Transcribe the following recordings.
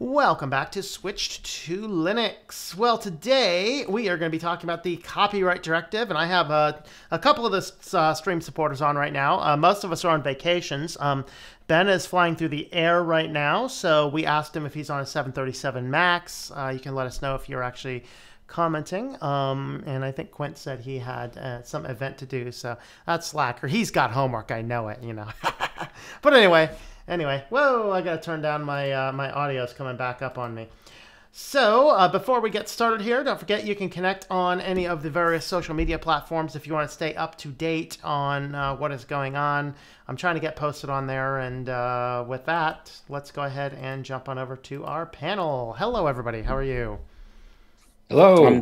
Welcome back to Switched to Linux. Well, today we are going to be talking about the copyright directive, and I have a couple of the stream supporters on right now. Most of us are on vacations. Ben is flying through the air right now, so we asked him if he's on a 737 MAX. You can let us know if you're actually commenting. And I think Quint said he had some event to do, so that's slacker. He's got homework, I know it, you know. But anyway, whoa, I gotta turn down my my audio's coming back up on me. So before we get started here, don't forget you can connect on any of the various social media platforms if you want to stay up to date on what is going on. I'm trying to get posted on there, and with that, let's go ahead and jump on over to our panel. Hello, everybody. How are you? Hello. All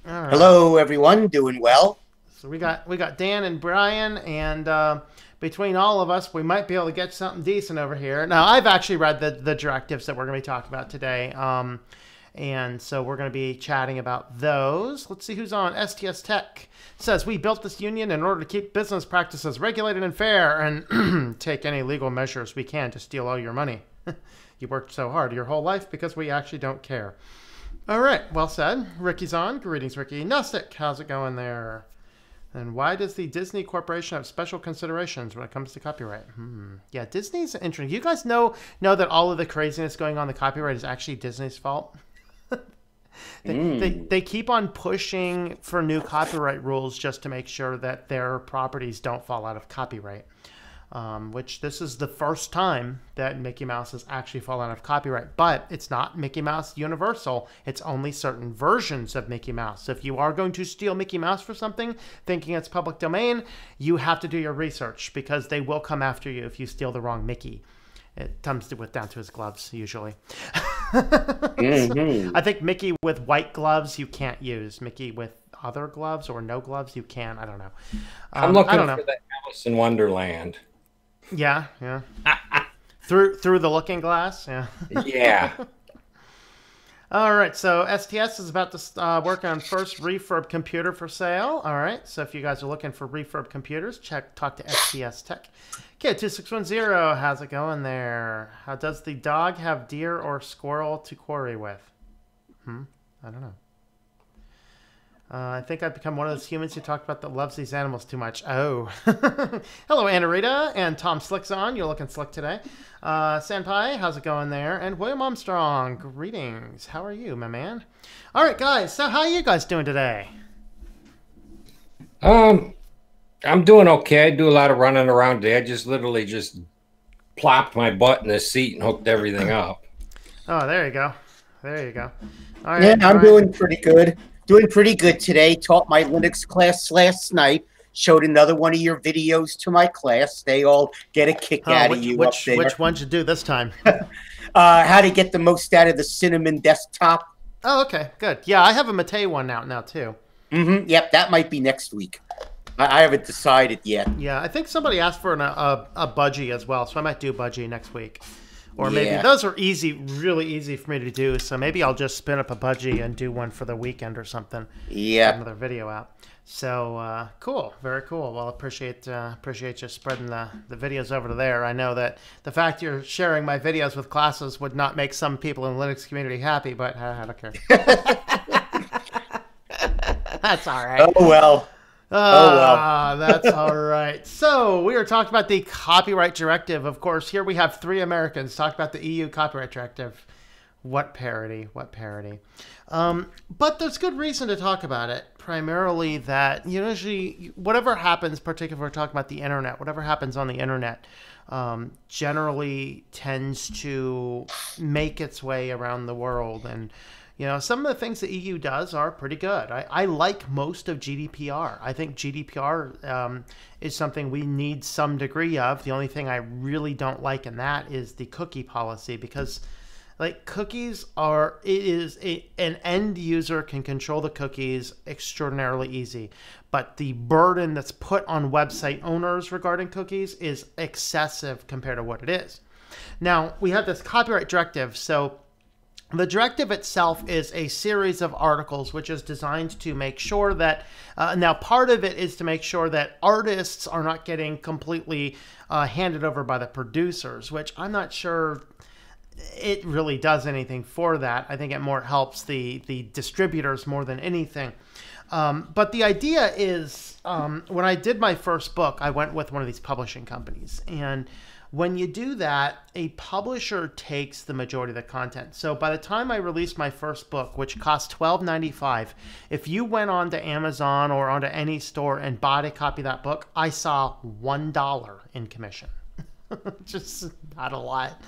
right. Hello, everyone. Doing well. So we got Dan and Brian, and between all of us, we might be able to get something decent over here. Now, I've actually read the directives that we're going to be talking about today, and so we're going to be chatting about those. Let's see who's on. STS Tech says, we built this union in order to keep business practices regulated and fair and take any legal measures we can to steal all your money. You worked so hard your whole life because we actually don't care. All right, well said. Ricky's on. Greetings, Ricky. Gnostic, how's it going there? And why does the Disney Corporation have special considerations when it comes to copyright? Yeah, Disney's interesting. You guys know that all of the craziness going on the copyright is actually Disney's fault? They keep on pushing for new copyright rules just to make sure that their properties don't fall out of copyright. Which this is the first time that Mickey Mouse has actually fallen out of copyright. But it's not Mickey Mouse Universal. It's only certain versions of Mickey Mouse. So if you are going to steal Mickey Mouse for something, thinking it's public domain, you have to do your research because they will come after you if you steal the wrong Mickey. It comes down to his gloves, usually. I think Mickey with white gloves you can't use. Mickey with other gloves or no gloves you can. I don't know. I'm looking for the Alice in Wonderland. Yeah. through the looking glass. Yeah. Yeah. All right. So STS is about to work on first refurb computer for sale. All right. So if you guys are looking for refurb computers, talk to STS Tech. Okay, 2610. How's it going there? How does the dog have deer or squirrel to quarry with? I don't know. I think I've become one of those humans who talk about that loves these animals too much. Oh. Hello, Anna Rita and Tom Slick's on. You're looking slick today. Sanpai, how's it going there? And William Armstrong, greetings. How are you, my man? All right, guys. So how are you guys doing today? I'm doing okay. I do a lot of running around today. I just literally just plopped my butt in the seat and hooked everything up. Oh, there you go. There you go. All right, Yeah, I'm Brian. doing pretty good. Doing pretty good today. Taught my Linux class last night. Showed another one of your videos to my class. They all get a kick out of you up there. Which one should do this time? How to get the most out of the Cinnamon desktop. Oh, okay, good. Yeah, I have a Mate one out now too. Yep, that might be next week. I haven't decided yet. Yeah, I think somebody asked for a budgie as well, so I might do budgie next week. Or maybe those are easy, really easy for me to do. So maybe I'll just spin up a budgie and do one for the weekend or something. Yeah, get another video out. So cool, very cool. Well, appreciate you spreading the videos over to there. I know that the fact you're sharing my videos with classes would not make some people in the Linux community happy, but I don't care. That's all right. Oh well. That's all right. So we were talking about the copyright directive. Of course, here we have three Americans talk about the EU copyright directive. What parody, what parody. But there's good reason to talk about it. Primarily that usually whatever happens, particularly if we're talking about the internet, whatever happens on the internet generally tends to make its way around the world. And some of the things the EU does are pretty good. I like most of GDPR. I think GDPR is something we need some degree of. The only thing I really don't like in that is the cookie policy, because cookies are, an end user can control the cookies extraordinarily easy. But the burden that's put on website owners regarding cookies is excessive compared to what it is. Now, we have this copyright directive. So the directive itself is a series of articles which is designed to make sure that, now part of it is to make sure that artists are not getting completely handed over by the producers, which I'm not sure it really does anything for that. I think it more helps the distributors more than anything. But the idea is, when I did my first book, I went with one of these publishing companies. And when you do that, a publisher takes the majority of the content. So by the time I released my first book, which cost $12.95, if you went on to Amazon or onto any store and bought a copy of that book, I saw $1 in commission. Just not a lot.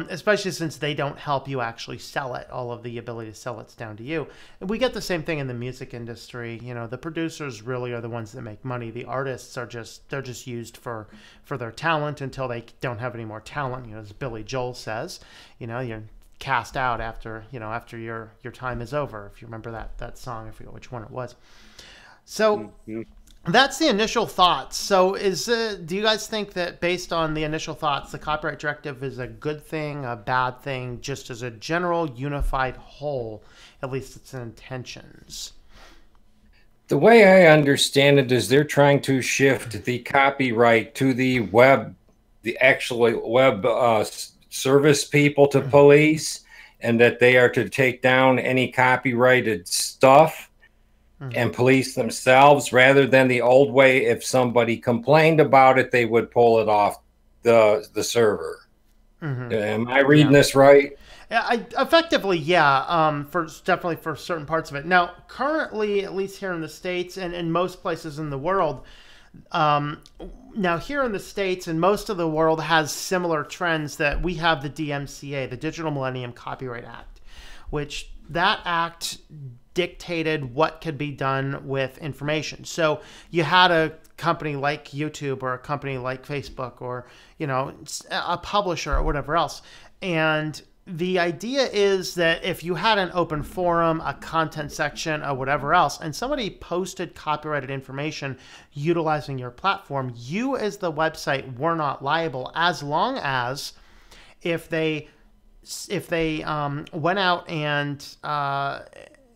Especially since they don't help you actually sell it. All of the ability to sell it's down to you. And we get the same thing in the music industry. You know, the producers really are the ones that make money. The artists are they're just used for their talent until they don't have any more talent. You know, as Billy Joel says, you know, you're cast out after your time is over. If you remember that song, I forget which one it was. So that's the initial thoughts. So do you guys think that based on the initial thoughts, the copyright directive is a good thing, a bad thing, just as a general unified whole, at least its intentions? The way I understand it is they're trying to shift the copyright to the web, the actual web service people to police, and that they are to take down any copyrighted stuff and police themselves, rather than the old way. If somebody complained about it, they would pull it off the server. Am I reading this right? Effectively, yeah. Definitely for certain parts of it. Now, currently, at least here in the States and in most places in the world, now here in the States and most of the world has similar trends that we have the DMCA, the Digital Millennium Copyright Act, which that act dictated what could be done with information. So you had a company like YouTube or a company like Facebook or, you know, a publisher or whatever else. And the idea is that if you had an open forum, a content section, or whatever else, and somebody posted copyrighted information utilizing your platform, you as the website were not liable, as long as if they went out and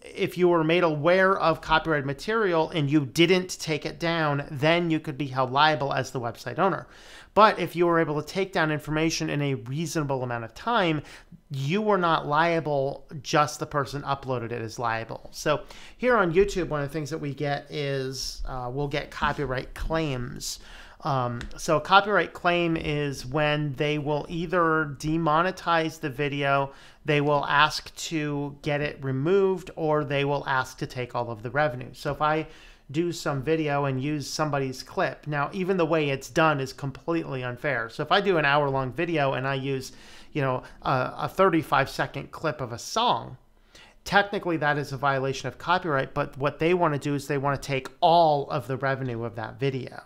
if you were made aware of copyrighted material and you didn't take it down, then you could be held liable as the website owner. But if you were able to take down information in a reasonable amount of time, you were not liable, just the person uploaded it is liable. So here on YouTube, one of the things that we get is we'll get copyright claims. So a copyright claim is when they will either demonetize the video, they will ask to get it removed, or they will ask to take all of the revenue. So if I do some video and use somebody's clip, now even the way it's done is completely unfair. So if I do an hour-long video and I use, you know, a 35-second clip of a song, technically that is a violation of copyright, but what they want to do is they want to take all of the revenue of that video,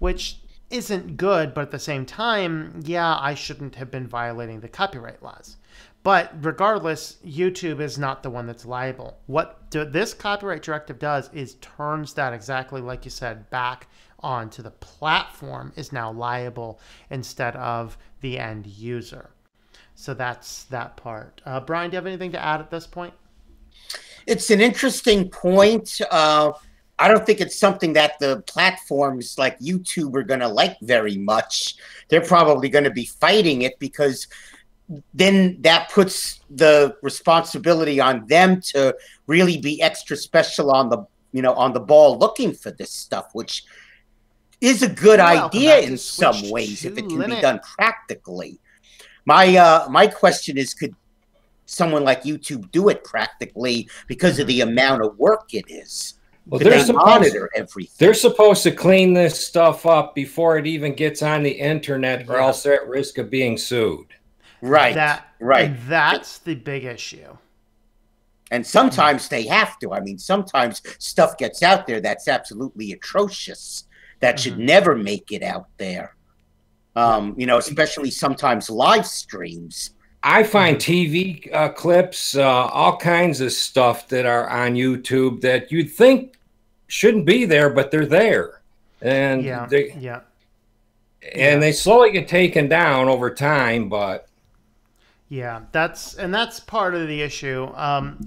which isn't good, but at the same time, yeah, I shouldn't have been violating the copyright laws. But regardless, YouTube is not the one that's liable. What this copyright directive does is turns that, exactly like you said, back onto the platform is now liable instead of the end user. So that's that part. Brian, do you have anything to add at this point? It's an interesting point. I don't think it's something that the platforms like YouTube are going to like very much. They're probably going to be fighting it, because then that puts the responsibility on them to really be extra special on the, you know, on the ball looking for this stuff, which is a good idea in some ways if it can be done practically. My question is, could someone like YouTube do it practically because of the amount of work it is? Well, they're supposed to clean this stuff up before it even gets on the internet, or else they're at risk of being sued. Right. That's the big issue. And sometimes they have to. I mean, sometimes stuff gets out there that's absolutely atrocious, that should never make it out there. You know, especially sometimes live streams. I find TV clips, all kinds of stuff that are on YouTube that you'd think shouldn't be there, but they're there. And they slowly get taken down over time, but yeah, that's part of the issue.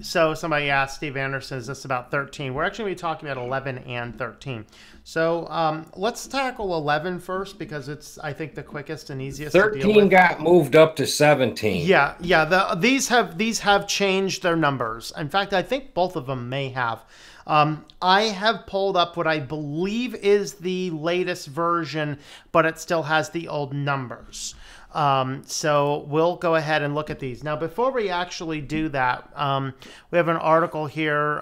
So somebody asked, Steve Anderson, is this about 13? We're actually going to be talking about 11 and 13. So let's tackle 11 first because it's, I think, the quickest and easiest to deal 13 with. got moved up to 17. Yeah, yeah. These have changed their numbers. In fact, I think both of them may have. I have pulled up what I believe is the latest version, but it still has the old numbers. So we'll go ahead and look at these. Now, before we actually do that, we have an article here.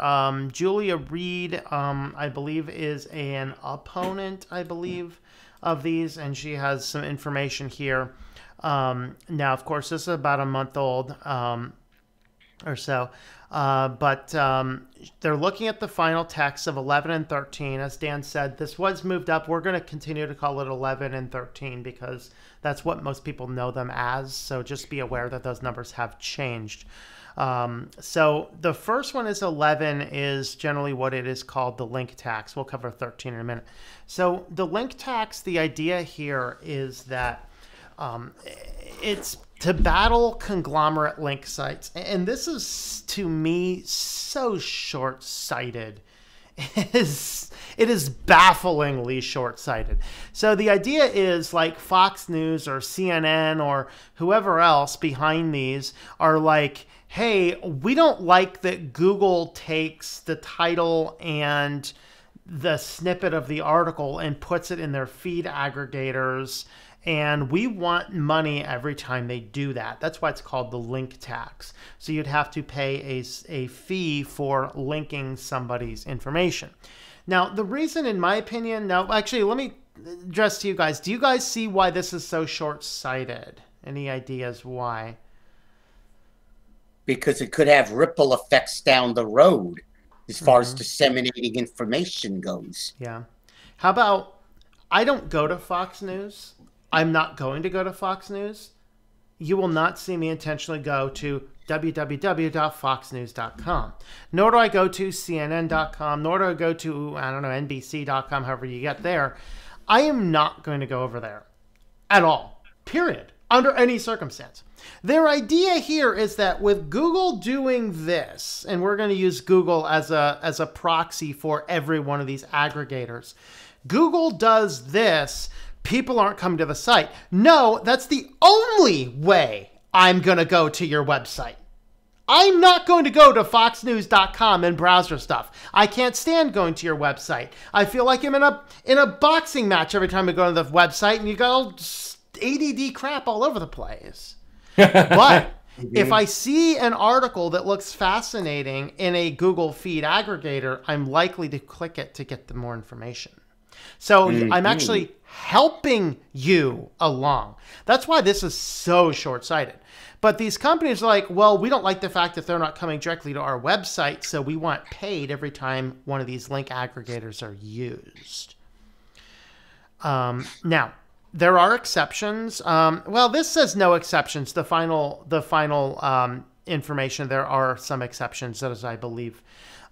Julia Reed, I believe, is an opponent, I believe, of these, and she has some information here. Now, of course, this is about a month old or so. But they're looking at the final text of 11 and 13. As Dan said, this was moved up. We're going to continue to call it 11 and 13 because that's what most people know them as. So just be aware that those numbers have changed. So the first one is 11 is generally what it is called the link tax. We'll cover 13 in a minute. So the link tax, the idea here is that it's to battle conglomerate link sites. And this is, to me, so short-sighted. It is bafflingly short-sighted. So the idea is like Fox News or CNN or whoever else behind these are like, hey, we don't like that Google takes the title and the snippet of the article and puts it in their feed aggregators, and we want money every time they do that. That's why it's called the link tax. So you'd have to pay a fee for linking somebody's information. Now, the reason, in my opinion, now, actually, let me address to you guys. Do you guys see why this is so short-sighted? Any ideas why? Because it could have ripple effects down the road as far as disseminating information goes. Yeah. How about, I don't go to Fox News. I'm not going to go to Fox News. You will not see me intentionally go to www.foxnews.com. Nor do I go to CNN.com, nor do I go to, I don't know, NBC.com, however you get there. I am not going to go over there at all, period, under any circumstance. Their idea here is that with Google doing this, and we're going to use Google as a proxy for every one of these aggregators. Google does this, people aren't coming to the site. No, that's the only way I'm going to go to your website. I'm not going to go to foxnews.com and browse your stuff. I can't stand going to your website. I feel like I'm in a boxing match every time I go to the website, and you got all ADD crap all over the place. But if I see an article that looks fascinating in a Google feed aggregator, I'm likely to click it to get the more information. So I'm actually helping you along. That's why this is so short-sighted. But these companies are like, well, we don't like the fact that they're not coming directly to our website, so we want paid every time one of these link aggregators are used. Now, there are exceptions. Well, this says no exceptions. The final information, there are some exceptions, as I believe.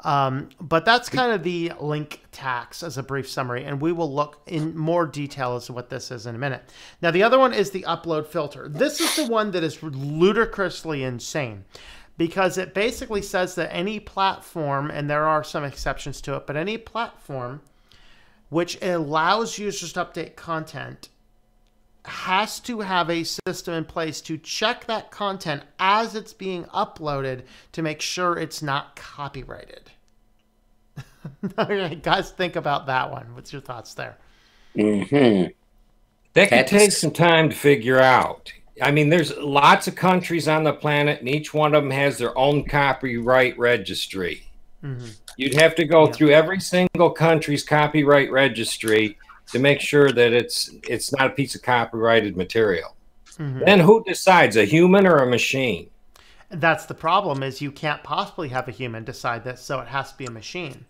But that's kind of the link tax as a brief summary, and we will look in more detail as to what this is in a minute. Now, the other one is the upload filter. This is the one that is ludicrously insane because it basically says that any platform, and there are some exceptions to it, but any platform which allows users to update content has to have a system in place to check that content as it's being uploaded to make sure it's not copyrighted. Okay, guys, think about that one. What's your thoughts there? That could take some time to figure out. I mean, there's lots of countries on the planet, and each one of them has their own copyright registry. You'd have to go through every single country's copyright registry to make sure that it's not a piece of copyrighted material. Then who decides, a human or a machine? That's the problem, is you can't possibly have a human decide this, so it has to be a machine.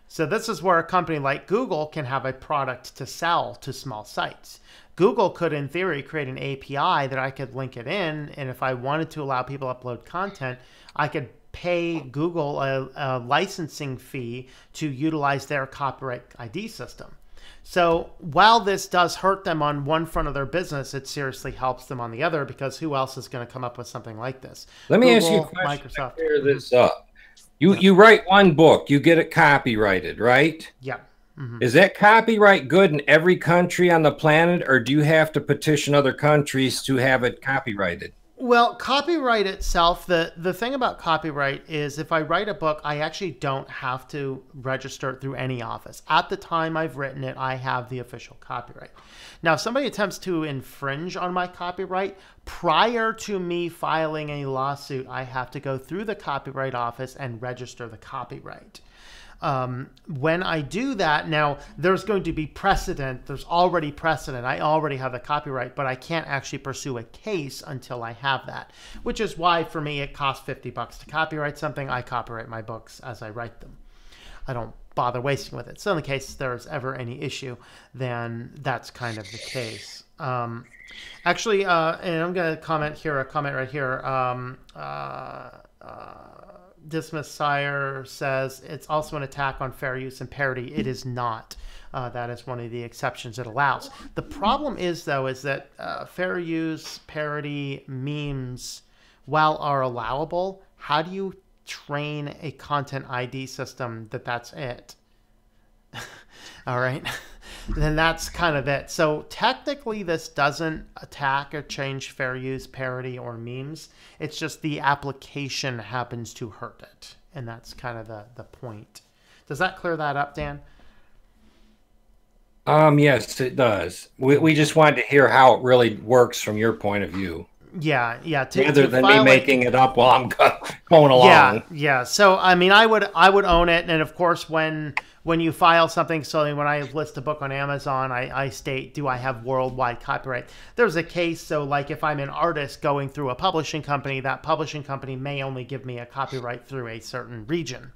So this is where a company like Google can have a product to sell to small sites. Google could, in theory, create an API that I could link it in, and if I wanted to allow people to upload content, I could pay Google a licensing fee to utilize their copyright ID system. So while this does hurt them on one front of their business, it seriously helps them on the other, because who else is going to come up with something like this? Let me Google, ask you a question. Microsoft. Clear this up. You write one book, you get it copyrighted, right? Yeah. Is that copyright good in every country on the planet, or do you have to petition other countries to have it copyrighted? Well, copyright itself, the thing about copyright is if I write a book, I actually don't have to register it through any office. At the time I've written it, I have the official copyright. Now, if somebody attempts to infringe on my copyright, prior to me filing a lawsuit, I have to go through the Copyright Office and register the copyright. When I do that, now there's going to be precedent. There's already precedent. I already have the copyright, but I can't actually pursue a case until I have that, which is why for me it costs $50 to copyright something. I copyright my books as I write them. I don't bother wasting with it. So in the case there's ever any issue, then that's kind of the case. Actually, and I'm going to comment here, a comment right here. Dismiss Sire says it's also an attack on fair use and parody. It is not. That is one of the exceptions it allows. The problem is, though, is that fair use, parody, memes, while are allowable, how do you train a content ID system that that's it? All right. Then that's kind of it. So technically this doesn't attack or change fair use, parody, or memes. It's just the application happens to hurt it. And that's kind of the point. Does that clear that up, Dan? Yes, it does. We just wanted to hear how it really works from your point of view. Yeah. Rather than me making it up while I'm going along. Yeah. So, I mean, I would own it. And of course, when you file something, so when I list a book on Amazon, I state, do I have worldwide copyright? There's a case, so like if I'm an artist going through a publishing company, that publishing company may only give me a copyright through a certain region.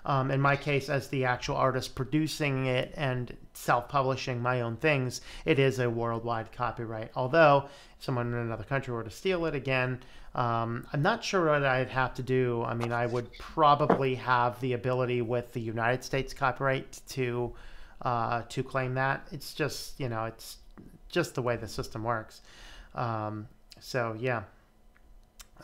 In my case, as the actual artist producing it and self-publishing my own things, it is a worldwide copyright. Although, if someone in another country were to steal it again, I'm not sure what I'd have to do. I mean, I would probably have the ability with the United States copyright to claim that. It's just, you know, it's just the way the system works. So, yeah.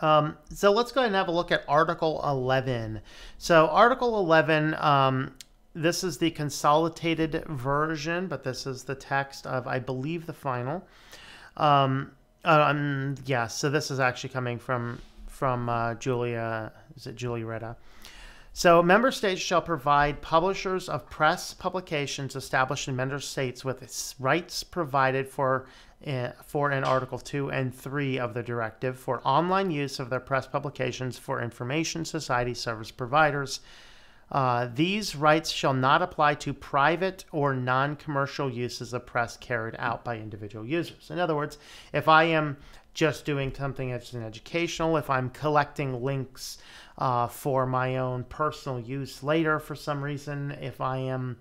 So let's go ahead and have a look at Article 11. So Article 11, this is the consolidated version, but this is the text of, I believe, the final. Yeah, so this is actually coming from Julia, is it Julia Reda? So member states shall provide publishers of press publications established in member states with rights provided for in Article 2 and 3 of the directive for online use of their press publications for information society service providers. These rights shall not apply to private or non-commercial uses of press carried out by individual users. In other words, if I am just doing something that's an educational, if I'm collecting links for my own personal use later for some reason, if I am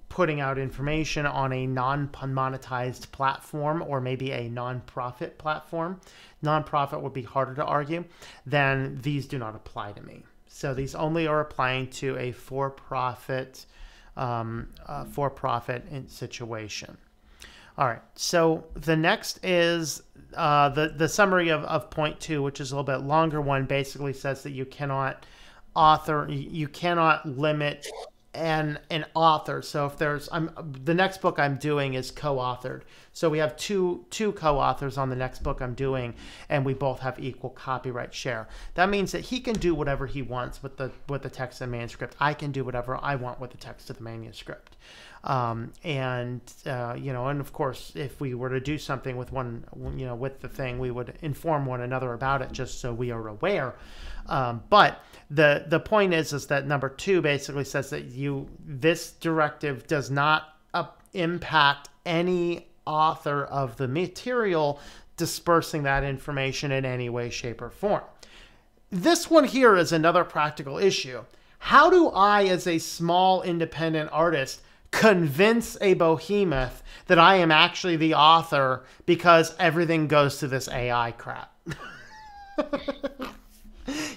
putting out information on a non-monetized platform or maybe a non-profit platform, non-profit would be harder to argue, then these do not apply to me. So these only are applying to a for-profit situation. All right, so the next is the summary of point 2, which is a little bit longer one, basically says that you cannot limit an author. So if there's, the next book I'm doing is co-authored. So we have two co-authors on the next book I'm doing, and we both have equal copyright share. That means that he can do whatever he wants with the text and manuscript. I can do whatever I want with the text of the manuscript. And of course, if we were to do something with with the thing, we would inform one another about it just so we are aware. But the point is that number 2 basically says that this directive does not impact any author of the material dispersing that information in any way, shape, or form. This one here is another practical issue. How do I, as a small independent artist, convince a behemoth that I am actually the author because everything goes to this AI crap?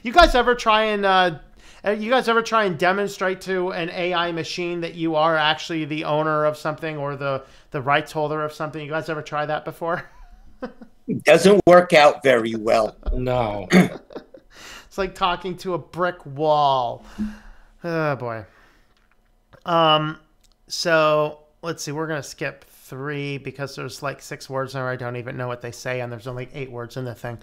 You guys ever try and demonstrate to an AI machine that you are actually the owner of something or the rights holder of something? You guys ever try that before? It doesn't work out very well. No. It's like talking to a brick wall. Oh boy. So let's see. We're gonna skip 3 because there's like 6 words there. I don't even know what they say, and there's only 8 words in the thing.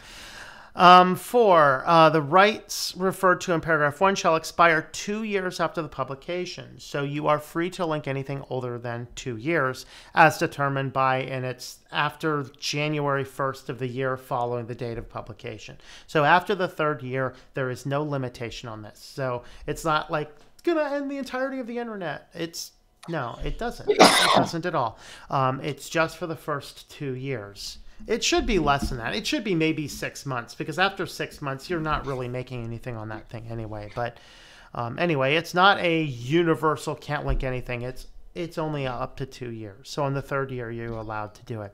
4, the rights referred to in paragraph 1 shall expire 2 years after the publication. So you are free to link anything older than 2 years as determined by, and it's after January 1st of the year following the date of publication. So after the 3rd year, there is no limitation on this. So it's not like it's going to end the entirety of the internet. No, it doesn't. It doesn't at all. It's just for the first 2 years. It should be less than that. It should be maybe 6 months, because after 6 months, you're not really making anything on that thing anyway. But anyway, it's not a universal can't link anything. It's only up to 2 years. So in the 3rd year, you're allowed to do it.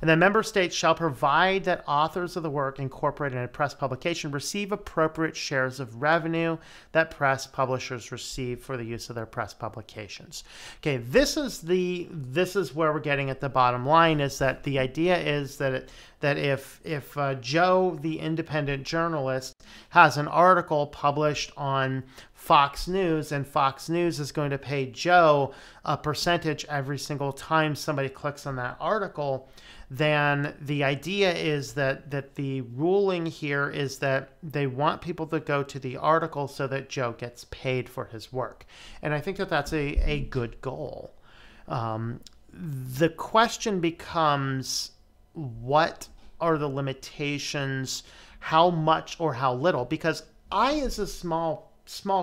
And then member states shall provide that authors of the work incorporated in a press publication receive appropriate shares of revenue that press publishers receive for the use of their press publications. Okay, this is where we're getting at the bottom line, is that the idea is that if Joe, the independent journalist, has an article published on Fox News, and Fox News is going to pay Joe a percentage every single time somebody clicks on that article, then the idea is that the ruling here is that they want people to go to the article so that Joe gets paid for his work. And I think that that's a good goal. The question becomes, what are the limitations, how much or how little? Because I, as a small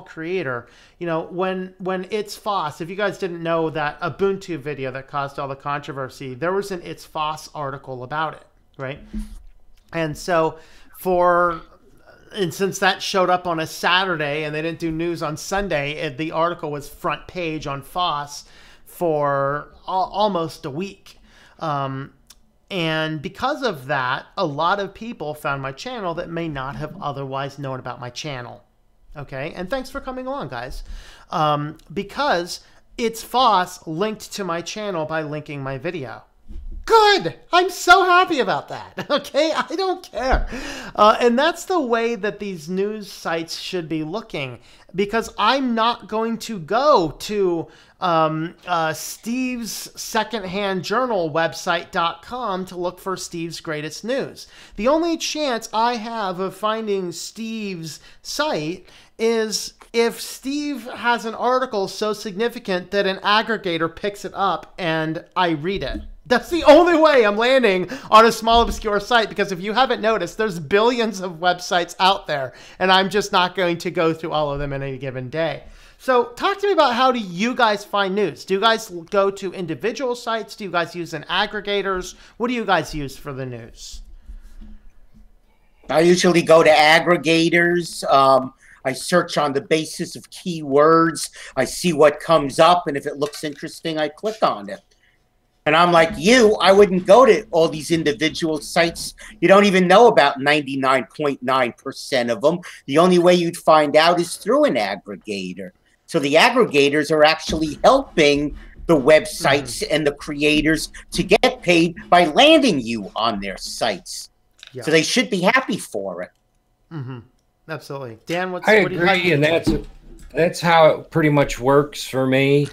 creator, when It's Foss, if you guys didn't know that Ubuntu video that caused all the controversy, there was an It's Foss article about it, right? And so since that showed up on a Saturday and they didn't do news on Sunday, the article was front page on Foss for almost a week. And because of that, a lot of people found my channel that may not have otherwise known about my channel. Okay, and thanks for coming along, guys. Because It's Foss linked to my channel by linking my video. Good! I'm so happy about that. Okay, I don't care. And that's the way that these news sites should be looking, because I'm not going to go to Steve's secondhand journal website.com to look for Steve's greatest news. The only chance I have of finding Steve's site is if Steve has an article so significant that an aggregator picks it up and I read it. That's the only way I'm landing on a small, obscure site, because if you haven't noticed, there's billions of websites out there, and I'm just not going to go through all of them in any given day. So talk to me about, how do you guys find news? Do you guys go to individual sites? Do you guys use an aggregators? What do you guys use for the news? I usually go to aggregators. I search on the basis of keywords. I see what comes up, and if it looks interesting, I click on it. And I'm like you, I wouldn't go to all these individual sites. You don't even know about 99.9% of them. The only way you'd find out is through an aggregator. So the aggregators are actually helping the websites and the creators to get paid by landing you on their sites. Yeah. So they should be happy for it. Mm-hmm. Absolutely. Dan, I agree, and that's how it pretty much works for me.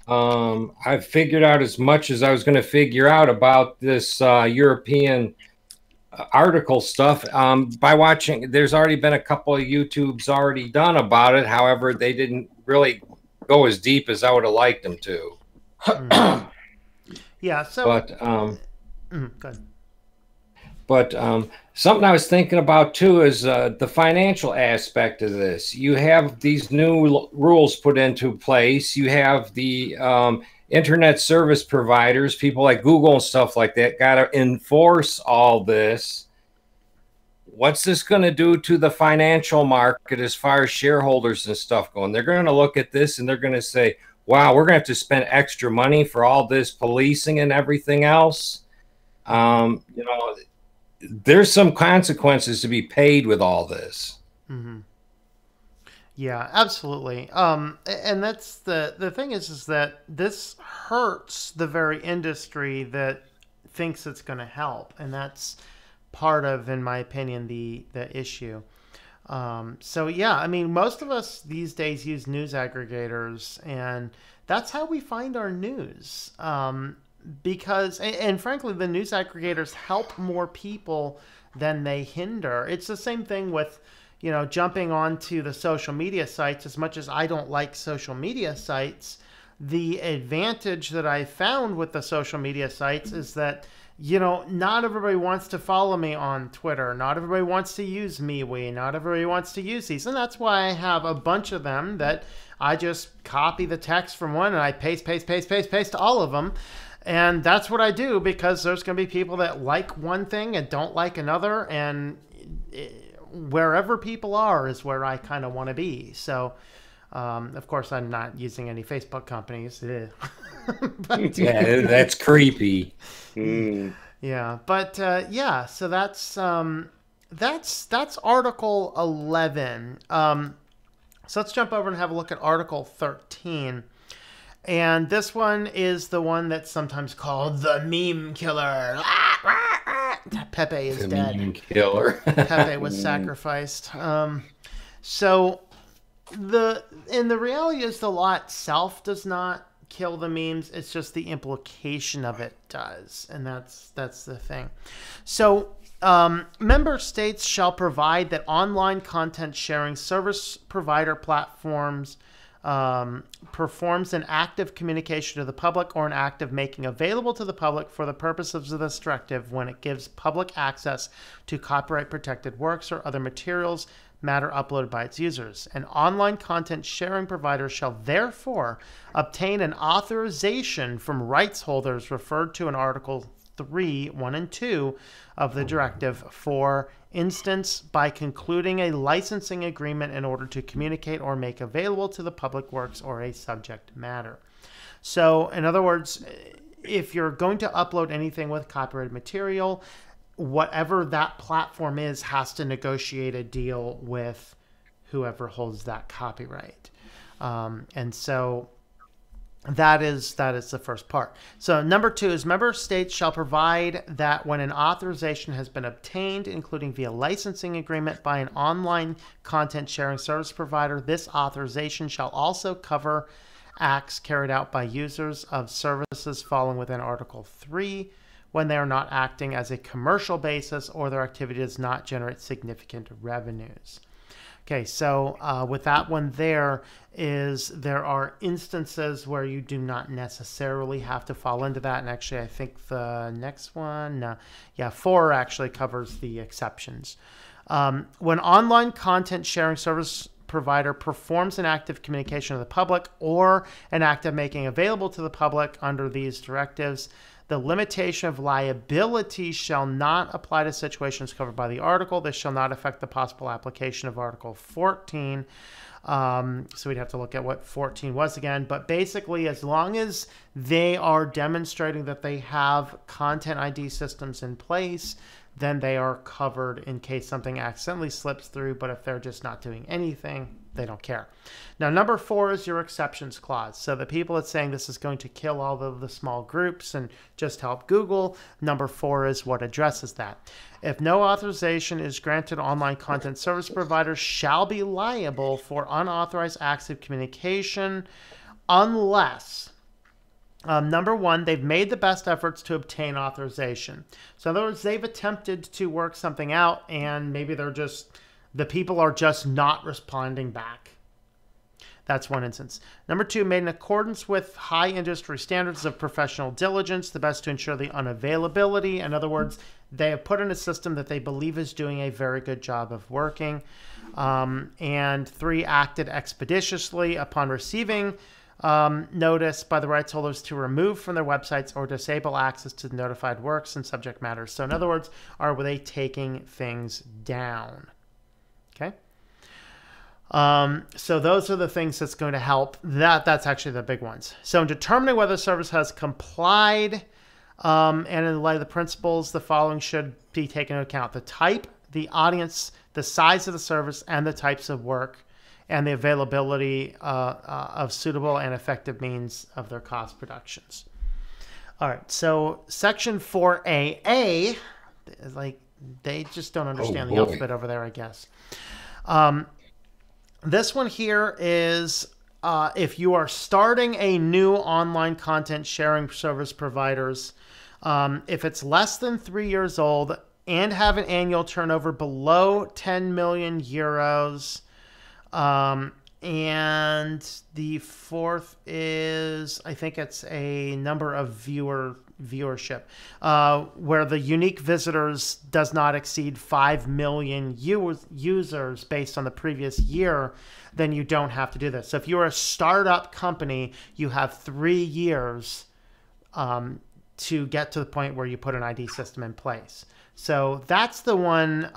I've figured out as much as I was going to figure out about this European article stuff by watching. There's already been a couple of YouTubes already done about it. However, they didn't really go as deep as I would have liked them to. Yeah. So, good. But something I was thinking about too is the financial aspect of this. You have these new rules put into place. You have the internet service providers, people like Google and stuff like that, got to enforce all this. What's this going to do to the financial market as far as shareholders and stuff going? They're going to look at this and they're going to say, wow, we're going to have to spend extra money for all this policing and everything else. There's some consequences to be paid with all this. Mm-hmm. Yeah, absolutely. And that's the thing is that this hurts the very industry that thinks it's going to help. And that's part of, in my opinion, the issue. So yeah, I mean, most of us these days use news aggregators, and that's how we find our news. Because, and frankly, the news aggregators help more people than they hinder. It's the same thing with, jumping onto the social media sites. As much as I don't like social media sites, the advantage that I found with the social media sites is that, not everybody wants to follow me on Twitter. Not everybody wants to use MeWe. Not everybody wants to use these. And that's why I have a bunch of them that I just copy the text from one and I paste to all of them. And that's what I do, because there's going to be people that like one thing and don't like another. And wherever people are is where I kind of want to be. So, of course, I'm not using any Facebook companies. But, yeah, that's creepy. Yeah, but so that's Article 11. So let's jump over and have a look at Article 13. And this one is the one that's sometimes called the meme killer. Pepe is dead. Meme killer. Pepe was sacrificed. So the reality is the law itself does not kill the memes. It's just the implication of it does, and that's the thing. So member states shall provide that online content sharing service provider platforms performs an act of communication to the public or an act of making available to the public for the purposes of this directive when it gives public access to copyright protected works or other materials, matter uploaded by its users. An online content sharing provider shall therefore obtain an authorization from rights holders referred to in Article 3, 1 and 2 of the directive, for instance, by concluding a licensing agreement in order to communicate or make available to the public works or a subject matter. So, in other words, if you're going to upload anything with copyrighted material, whatever that platform is has to negotiate a deal with whoever holds that copyright. And so that is the first part. So number 2 is member states shall provide that when an authorization has been obtained, including via licensing agreement by an online content sharing service provider, this authorization shall also cover acts carried out by users of services falling within Article 3 when they are not acting as a commercial basis or their activity does not generate significant revenues. Okay, so with that one there are instances where you do not necessarily have to fall into that. And actually, I think the next one, 4 actually covers the exceptions. When online content sharing service provider performs an act of communication to the public or an act of making available to the public under these directives, the limitation of liability shall not apply to situations covered by the article. This shall not affect the possible application of Article 14. So we'd have to look at what 14 was again. But basically, as long as they are demonstrating that they have content ID systems in place, then they are covered in case something accidentally slips through. But if they're just not doing anything, they don't care. Now, number 4 is your exceptions clause. So the people that's saying this is going to kill all of the small groups and just help Google, number 4 is what addresses that. If no authorization is granted, online content service providers shall be liable for unauthorized acts of communication unless, number 1, they've made the best efforts to obtain authorization. So in other words, they've attempted to work something out and maybe the people are just not responding back. That's one instance. Number 2, made in accordance with high industry standards of professional diligence, the best to ensure the unavailability. In other words, they have put in a system that they believe is doing a very good job of working. And 3, acted expeditiously upon receiving notice by the rights holders to remove from their websites or disable access to the notified works and subject matters. So in other words, are they taking things down? Okay. So those are the things that's going to help. That's actually the big ones. So in determining whether a service has complied, and in light of the principles, the following should be taken into account: the type, the audience, the size of the service, and the types of work, and the availability of suitable and effective means of their cost productions. All right. So section 4AA, like they just don't understand the alphabet over there, I guess. This one here is if you are starting a new online content sharing service providers, if it's less than 3 years old and have an annual turnover below 10 million euros, and the fourth is, I think it's a number of viewership, where the unique visitors does not exceed 5 million users based on the previous year, then you don't have to do this. So if you're a startup company, you have 3 years to get to the point where you put an ID system in place. So that's the one.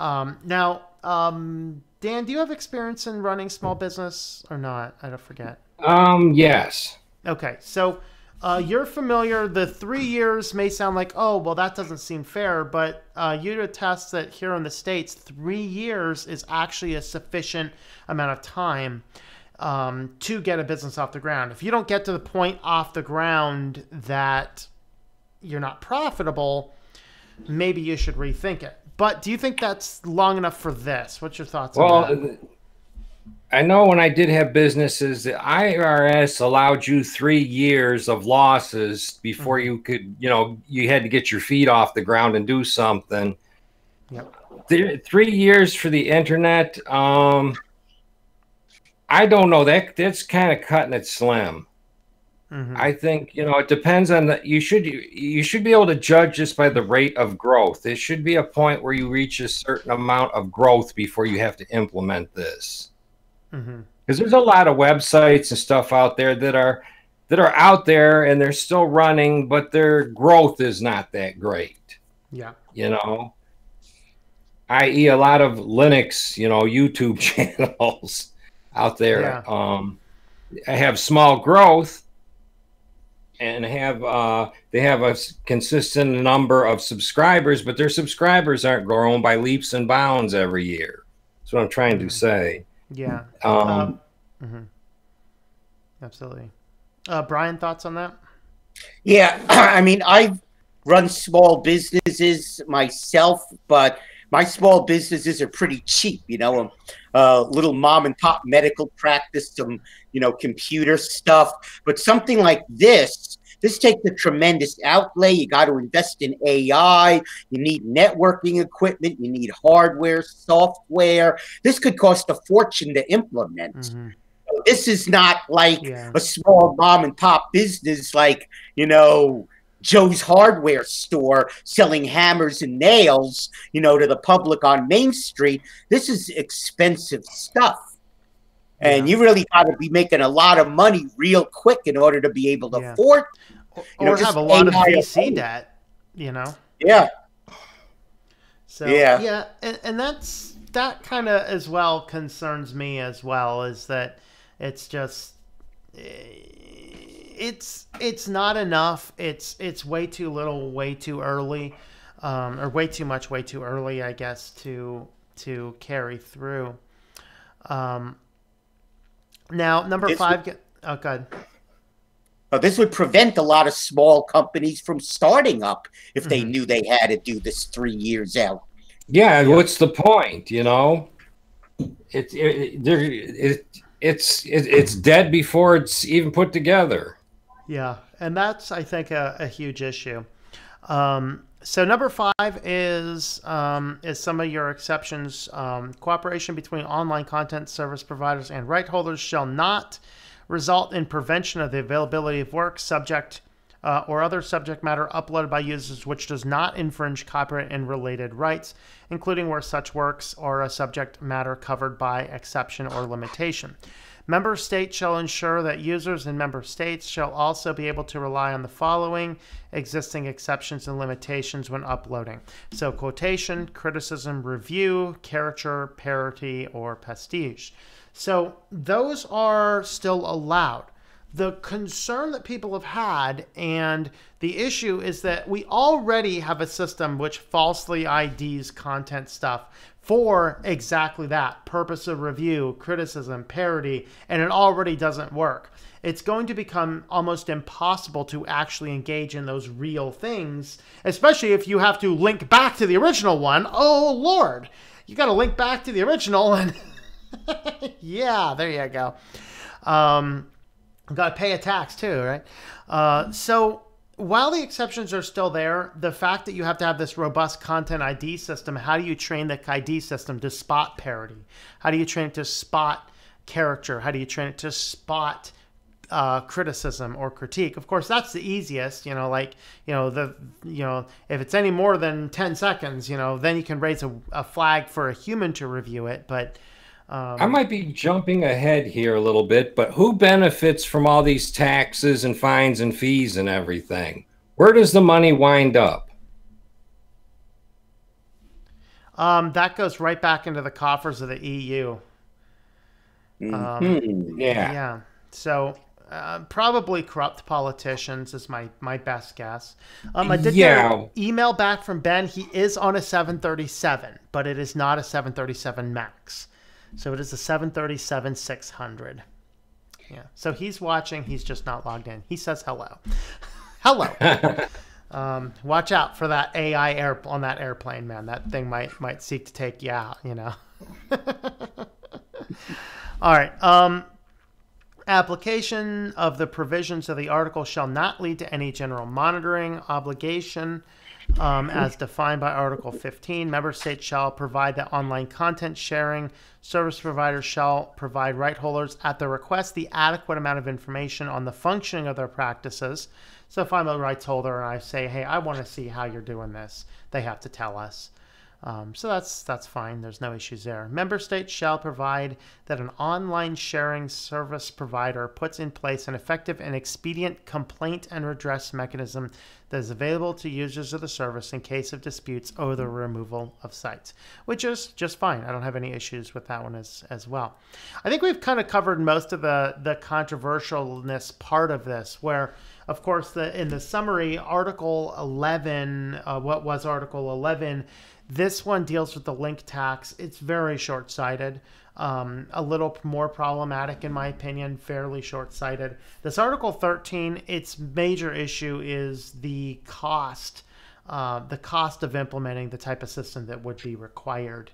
Dan, do you have experience in running small business or not? I don't forget. Yes. Okay, so you're familiar. The 3 years may sound like, oh, well, that doesn't seem fair, but you'd attest that here in the States, 3 years is actually a sufficient amount of time to get a business off the ground. If you don't get to the point off the ground that you're not profitable, maybe you should rethink it. But do you think that's long enough for this? What's your thoughts on that? I know when I did have businesses, the IRS allowed you 3 years of losses before you could, you had to get your feet off the ground and do something. Yep. 3 years for the internet, I don't know. That's kind of cutting it slim. I think, it depends on you should be able to judge this by the rate of growth. There should be a point where you reach a certain amount of growth before you have to implement this. Because there's a lot of websites and stuff out there that are out there and they're still running, but their growth is not that great. Yeah. I.e. a lot of Linux, YouTube channels out there. Yeah. Have small growth and they have a consistent number of subscribers, but their subscribers aren't growing by leaps and bounds every year. That's what I'm trying to say. Yeah. Absolutely. Brian, thoughts on that? Yeah. I mean, I've run small businesses myself, but my small businesses are pretty cheap, a little mom and pop medical practice, some, computer stuff. But something like this takes a tremendous outlay. You got to invest in AI. You need networking equipment. You need hardware, software. This could cost a fortune to implement. This is not like a small mom and pop business like, Joe's hardware store selling hammers and nails, to the public on Main Street. This is expensive stuff. And you really got to be making a lot of money real quick in order to be able to afford, or have a lot of VC debt, Yeah. So, and that kind of as well concerns me as well, is that it's just, it's not enough. It's way too little, way too early, or way too much, way too early, I guess, to carry through. Now, number 5. Oh, God. This would prevent a lot of small companies from starting up if they knew they had to do this 3 years out. Yeah, what's the point? It's dead before it's even put together. Yeah, and that's, I think, a huge issue. So number 5 is some of your exceptions. Cooperation between online content service providers and right holders shall not result in prevention of the availability of work, subject or other subject matter uploaded by users which does not infringe copyright and related rights, including where such works are a subject matter covered by exception or limitation. Member states shall ensure that users in member states shall also be able to rely on the following existing exceptions and limitations when uploading. So quotation, criticism, review, caricature, parody, or pastiche. So those are still allowed. The concern that people have had, and the issue, is that we already have a system which falsely IDs content stuff for exactly that purpose of review, criticism, parody, and it already doesn't work. It's going to become almost impossible to actually engage in those real things, especially if you have to link back to the original one. Oh, Lord, you got to link back to the original, and yeah, there you go. Got to pay a tax too, right? So while the exceptions are still there, the fact that you have to have this robust content ID system, how do you train the ID system to spot parody? How do you train it to spot character? How do you train it to spot criticism or critique? Of course, that's the easiest. Like if it's any more than 10 seconds, then you can raise a flag for a human to review it. But I might be jumping ahead here a little bit, but who benefits from all these taxes and fines and fees and everything? Where does the money wind up? that goes right back into the coffers of the EU. Yeah. So probably corrupt politicians is my best guess. I did get an email back from Ben. He is on a 737, but it is not a 737 MAX. So it is a 737-600. Yeah. So he's watching. He's just not logged in. He says hello. Hello. Watch out for that AI on that airplane, man. That thing might seek to take you out, All right. Application of the provisions of the article shall not lead to any general monitoring obligation as defined by Article 15. Member states shall provide that online content sharing service providers shall provide right holders at their request the adequate amount of information on the functioning of their practices. So if I'm a rights holder and I say, hey, I want to see how you're doing this, they have to tell us. So that's fine. There's no issues there. Member states shall provide that an online sharing service provider puts in place an effective and expedient complaint and redress mechanism that is available to users of the service in case of disputes over the removal of sites, which is just fine. I don't have any issues with that one as well. I think we've kind of covered most of the controversialness part of this, where, of course, in the summary, Article 11, what was Article 11? This one deals with the link tax. It's very short-sighted, a little more problematic in my opinion, fairly short-sighted. This Article 13, its major issue is the cost of implementing the type of system that would be required.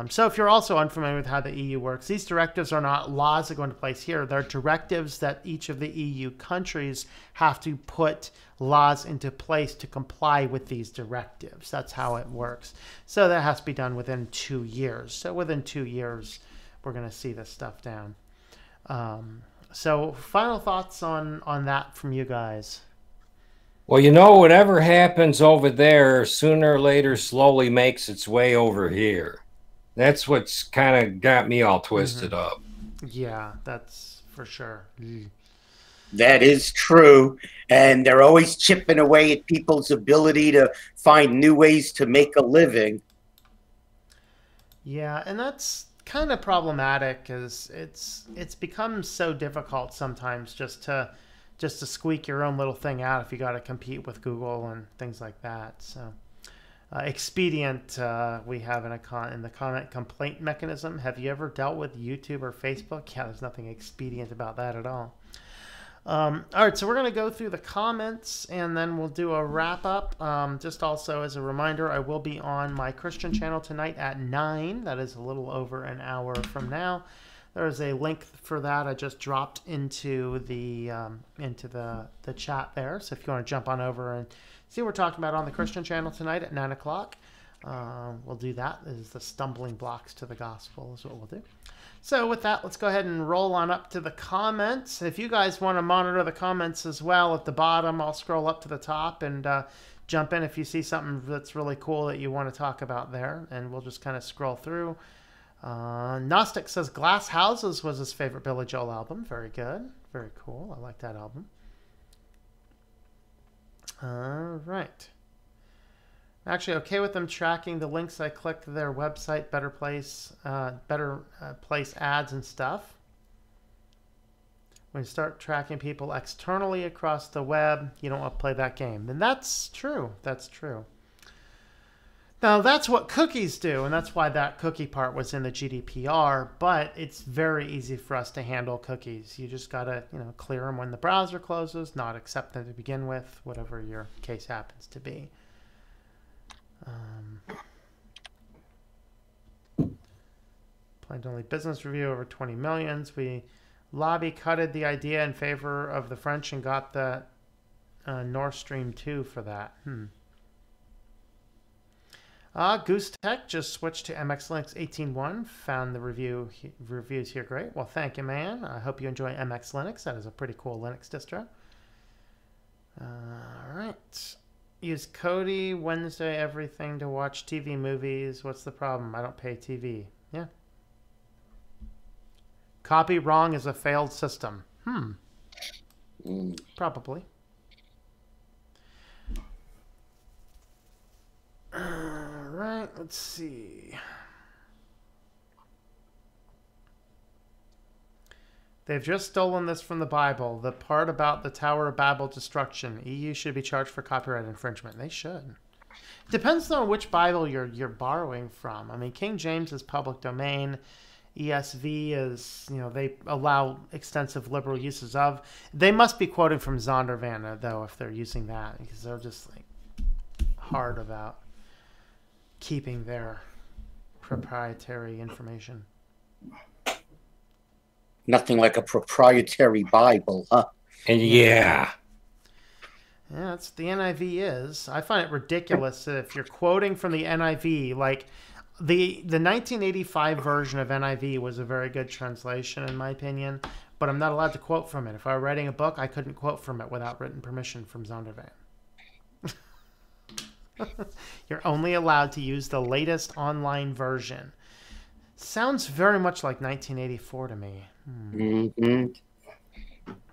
So if you're also unfamiliar with how the EU works, these directives are not laws that go into place here. They're directives that each of the EU countries have to put laws into place to comply with these directives. That's how it works. So that has to be done within 2 years. So within 2 years, we're going to see this stuff down. So final thoughts on that from you guys. Well, whatever happens over there, sooner or later slowly makes its way over here. That's what's kind of got me all twisted up. Yeah, that's for sure. That is true. And they're always chipping away at people's ability to find new ways to make a living. Yeah, and that's kind of problematic, as it's become so difficult sometimes just to squeak your own little thing out if you got to compete with Google and things like that. So expedient, we have in the comment complaint mechanism. Have you ever dealt with YouTube or Facebook? Yeah, there's nothing expedient about that at all. All right, so we're going to go through the comments and then we'll do a wrap up. Just also as a reminder, I will be on my Christian channel tonight at 9. That is a little over an hour from now. There is a link for that I just dropped into the chat there. So if you want to jump on over and see what we're talking about on the Christian channel tonight at 9 o'clock, we'll do that. This is the stumbling blocks to the gospel is what we'll do. So with that, let's go ahead and roll on up to the comments. If you guys want to monitor the comments as well at the bottom, I'll scroll up to the top and jump in if you see something that's really cool that you want to talk about there, and we'll just kind of scroll through. Gnostic says Glass Houses was his favorite Billy Joel album. Very good. Very cool. I like that album. All right. Actually, okay with them tracking the links I click their website, better place ads and stuff. When you start tracking people externally across the web, you don't want to play that game. And that's true. That's true. Now, that's what cookies do, and that's why that cookie part was in the GDPR, but it's very easy for us to handle cookies. You just got to, clear them when the browser closes, not accept them to begin with, whatever your case happens to be. Planned only business review over 20 millions. We Lobby cutted the idea in favor of the French and got the Nord Stream 2 for that. Goose Tech just switched to MX Linux 18.1. Found the reviews here great. Well, thank you, man. I hope you enjoy MX Linux. That is a pretty cool Linux distro. All right. Use Kodi Wednesday everything to watch TV movies. What's the problem? I don't pay TV. Yeah. Copy wrong is a failed system. Probably. All right, let's see. They've just stolen this from the Bible. The part about the Tower of Babel destruction. EU should be charged for copyright infringement. They should. Depends on which Bible you're borrowing from. I mean, King James is public domain. ESV is, they allow extensive liberal uses of. They must be quoting from Zondervan, though, if they're using that, because they're just like hard about keeping their proprietary information. Nothing like a proprietary Bible, huh? And yeah. Yeah, that's the NIV is. I find it ridiculous that if you're quoting from the NIV, like the 1985 version of NIV was a very good translation in my opinion, but I'm not allowed to quote from it. If I were writing a book, I couldn't quote from it without written permission from Zondervan. You're only allowed to use the latest online version. Sounds very much like 1984 to me. I'm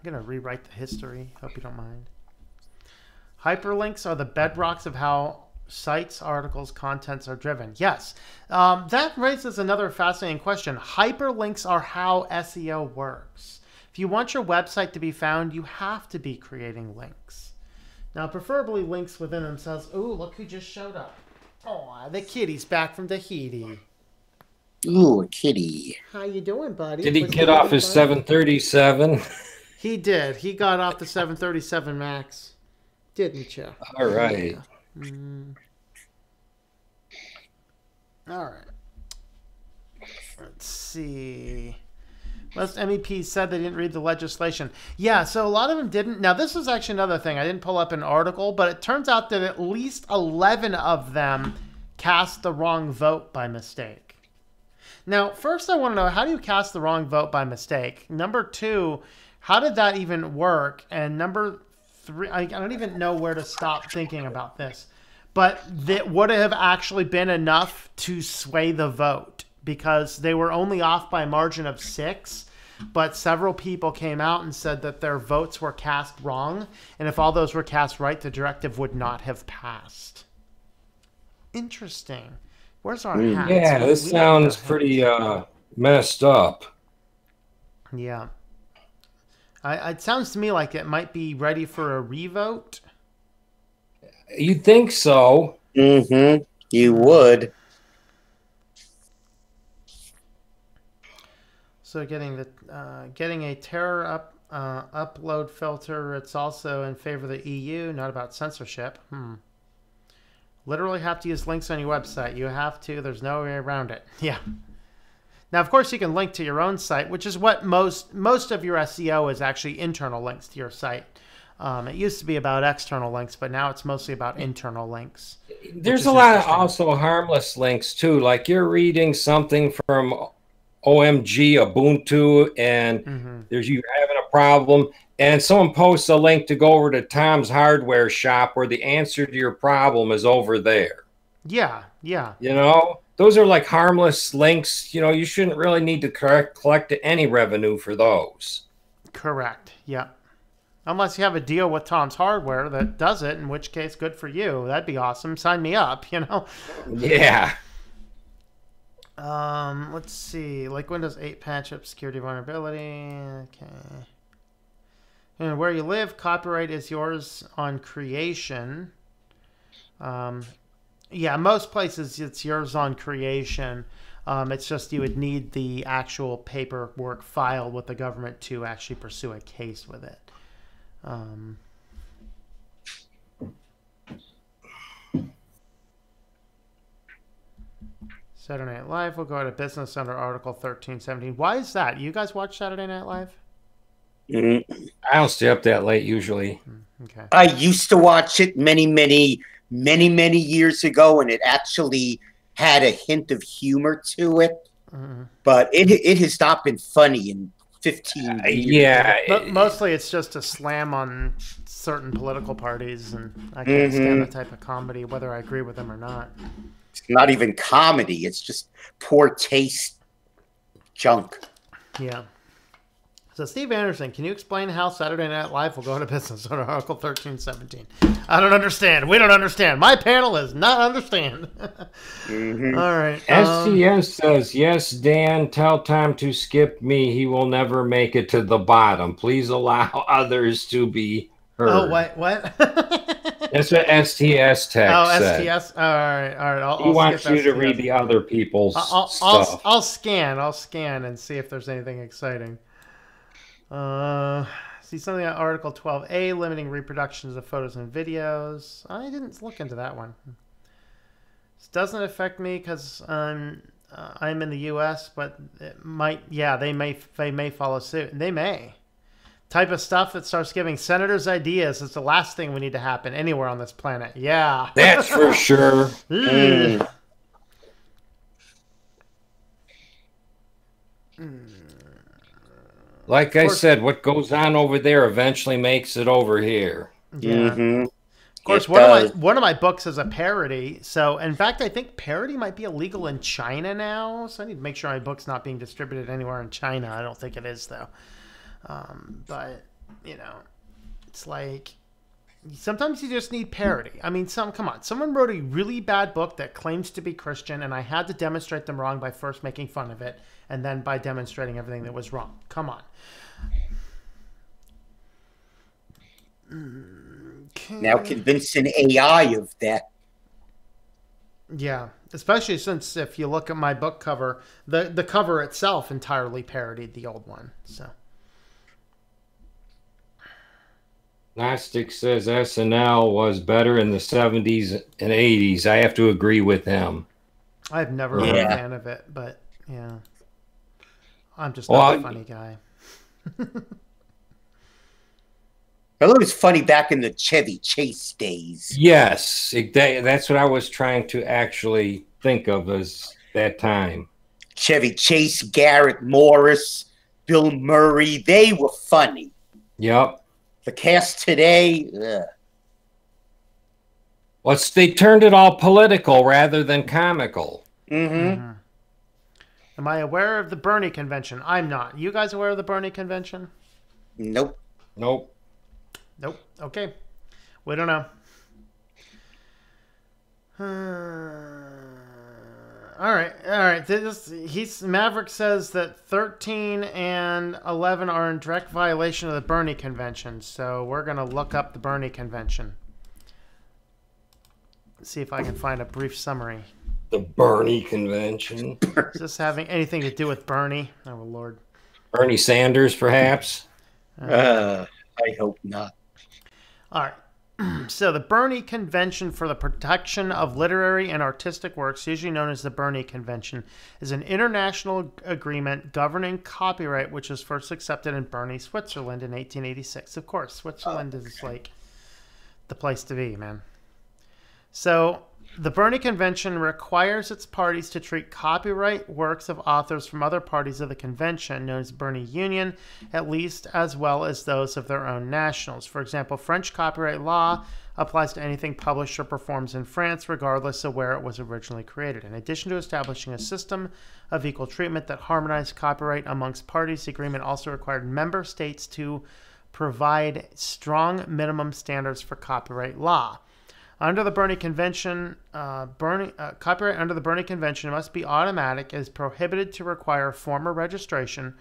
going to rewrite the history. Hope you don't mind. Hyperlinks are the bedrocks of how sites, articles, contents are driven. Yes. That raises another fascinating question. Hyperlinks are how SEO works. If you want your website to be found, you have to be creating links. Now, preferably links within themselves. Ooh, look who just showed up. Oh, the kitty's back from Tahiti. Ooh, a kitty. How you doing, buddy? Did he get off his 737? He did. He got off the 737 MAX. Didn't you? All right. Yeah. All right. Let's see. Most MEPs said they didn't read the legislation. Yeah, so a lot of them didn't. Now, this is actually another thing. I didn't pull up an article, but it turns out that at least 11 of them cast the wrong vote by mistake. Now, first I want to know, how do you cast the wrong vote by mistake? Number two, how did that even work? And number three, I don't even know where to stop thinking about this. But that would have actually been enough to sway the vote, because they were only off by a margin of 6, but several people came out and said that their votes were cast wrong, and if all those were cast right, the directive would not have passed. Interesting. Where's our hats? Yeah, this sounds pretty messed up. Yeah. It sounds to me like it might be ready for a revote. You think so? Mm-hmm. You would. So getting a terror upload filter. It's also in favor of the EU, not about censorship. Literally have to use links on your website. You have to. There's no way around it. Yeah. Now, of course, you can link to your own site, which is what most of your SEO is actually internal links to your site. It used to be about external links, but now it's mostly about internal links. There's a lot of also harmless links, too. Like you're reading something from OMG Ubuntu, and there's you having a problem, and someone posts a link to go over to Tom's Hardware Shop where the answer to your problem is over there. Yeah, yeah. You know, those are like harmless links. You know, you shouldn't really need to collect any revenue for those. Correct. Yeah. Unless you have a deal with Tom's Hardware that does it, in which case, good for you. That'd be awesome. Sign me up, you know? Yeah. Let's see. Like Windows 8 patch up security vulnerability. Okay. And where you live, copyright is yours on creation. Yeah, most places it's yours on creation. It's just you would need the actual paperwork filed with the government to actually pursue a case with it. Saturday Night Live will go out of business under Article 1317. Why is that? You guys watch Saturday Night Live? Mhm. I don't stay up that late usually. Okay. I used to watch it many years ago, and it actually had a hint of humor to it. But it has not been funny in 15 years. Yeah. But mostly it's just a slam on certain political parties, and I can't stand that type of comedy, whether I agree with them or not. It's not even comedy. It's just poor taste junk. Yeah. So Steve Anderson, can you explain how Saturday Night Live will go into business under Article 1317? I don't understand. We don't understand. My panel is not understand. All right. STS says, yes, Dan, tell Tom to skip me. He will never make it to the bottom. Please allow others to be heard. Oh, wait, what? That's what STS text said. STS? All right. He wants you to read the other people's stuff. I'll scan and see if there's anything exciting. See something on Article 12A, limiting reproductions of photos and videos. I didn't look into that one. This doesn't affect me because I'm in the U.S., but it might. Yeah, they may follow suit. They may. Type of stuff that starts giving senators ideas is the last thing we need to happen anywhere on this planet. Yeah, that's for sure. Like I said, what goes on over there eventually makes it over here. Yeah. Of course, one of my books is a parody. So, in fact, I think parody might be illegal in China now. So I need to make sure my book's not being distributed anywhere in China. I don't think it is, though. But, you know, it's like sometimes you just need parody. I mean, come on. Someone wrote a really bad book that claims to be Christian, and I had to demonstrate them wrong by first making fun of it and then by demonstrating everything that was wrong. Come on. Okay. Now convincing AI of that. Yeah, especially since if you look at my book cover, the cover itself entirely parodied the old one. So Gnostic says SNL was better in the 70s and 80s. I have to agree with him. I've never been a fan of it, but yeah. I'm just not a funny guy. I thought it was funny back in the Chevy Chase days. Yes, that's what I was trying to actually think of as that time. Chevy Chase, Garrett Morris, Bill Murray, they were funny. Yep. The cast today, well, they turned it all political rather than comical. Am I aware of the Bernie convention? I'm not. You guys aware of the Bernie convention? Nope. Nope. Nope. Okay. We don't know. All right. Maverick says that 13 and 11 are in direct violation of the Bernie convention. So we're going to look up the Bernie convention. See if I can find a brief summary. The Bernie convention. Is this having anything to do with Bernie? Oh, Lord. Bernie Sanders, perhaps? I hope not. All right. So the Bernie Convention for the Protection of Literary and Artistic Works, usually known as the Bernie Convention, is an international agreement governing copyright, which was first accepted in Bern, Switzerland in 1886. Of course, Switzerland is like the place to be, man. So the Bernie Convention requires its parties to treat copyright works of authors from other parties of the convention, known as Bernie Union, at least as well as those of their own nationals. For example, French copyright law applies to anything published or performed in France, regardless of where it was originally created. In addition to establishing a system of equal treatment that harmonized copyright amongst parties, the agreement also required member states to provide strong minimum standards for copyright law. Under the Bernie Convention, copyright under the Bernie Convention must be automatic. It is prohibited to require former registration.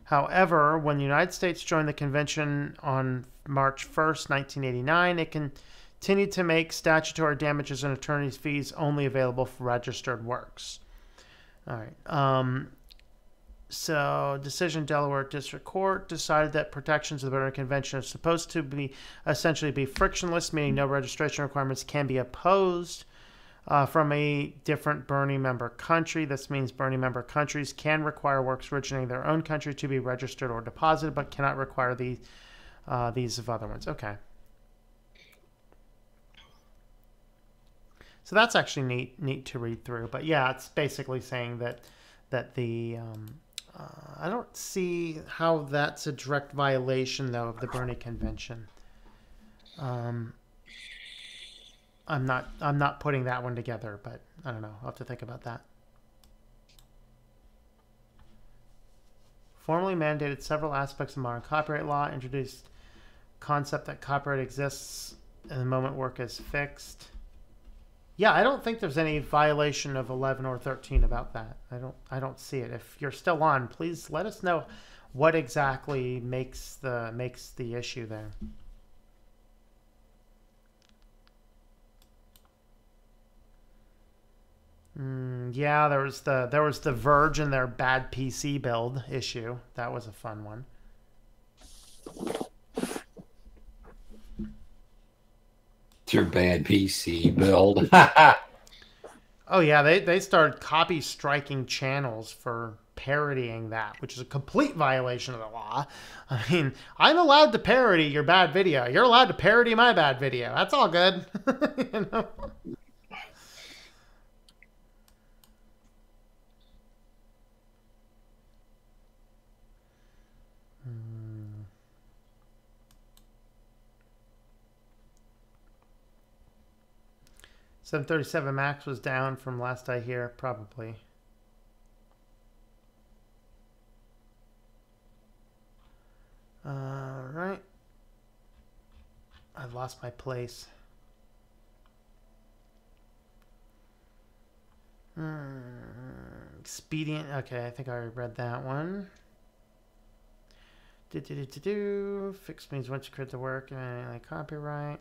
However, when the United States joined the convention on March 1st, 1989, it continued to make statutory damages and attorney's fees only available for registered works. All right. So, decision Delaware District Court decided that protections of the Bernie Convention are supposed to be essentially frictionless, meaning no registration requirements can be opposed from a different Bernie member country. This means Bernie member countries can require works originating in their own country to be registered or deposited, but cannot require these of other ones. Okay. So that's actually neat to read through. But yeah, it's basically saying that the I don't see how that's a direct violation though of the Bernie Convention. I'm not putting that one together, but I don't know. I'll have to think about that. Formally mandated several aspects of modern copyright law, introduced concept that copyright exists in the moment work is fixed. Yeah, I don't think there's any violation of 11 or 13 about that. I don't see it. If you're still on, please let us know what exactly makes the issue there. Yeah, there was the Verge and their bad PC build issue. That was a fun one. It's your bad PC build. Oh yeah, they started copy striking channels for parodying that, which is a complete violation of the law. I mean, I'm allowed to parody your bad video. You're allowed to parody my bad video. That's all good. You know? 737 Max was down from last I hear, probably. Right. I lost my place. Expedient. Okay, I think I already read that one. Fixed means once you create the work and like copyright.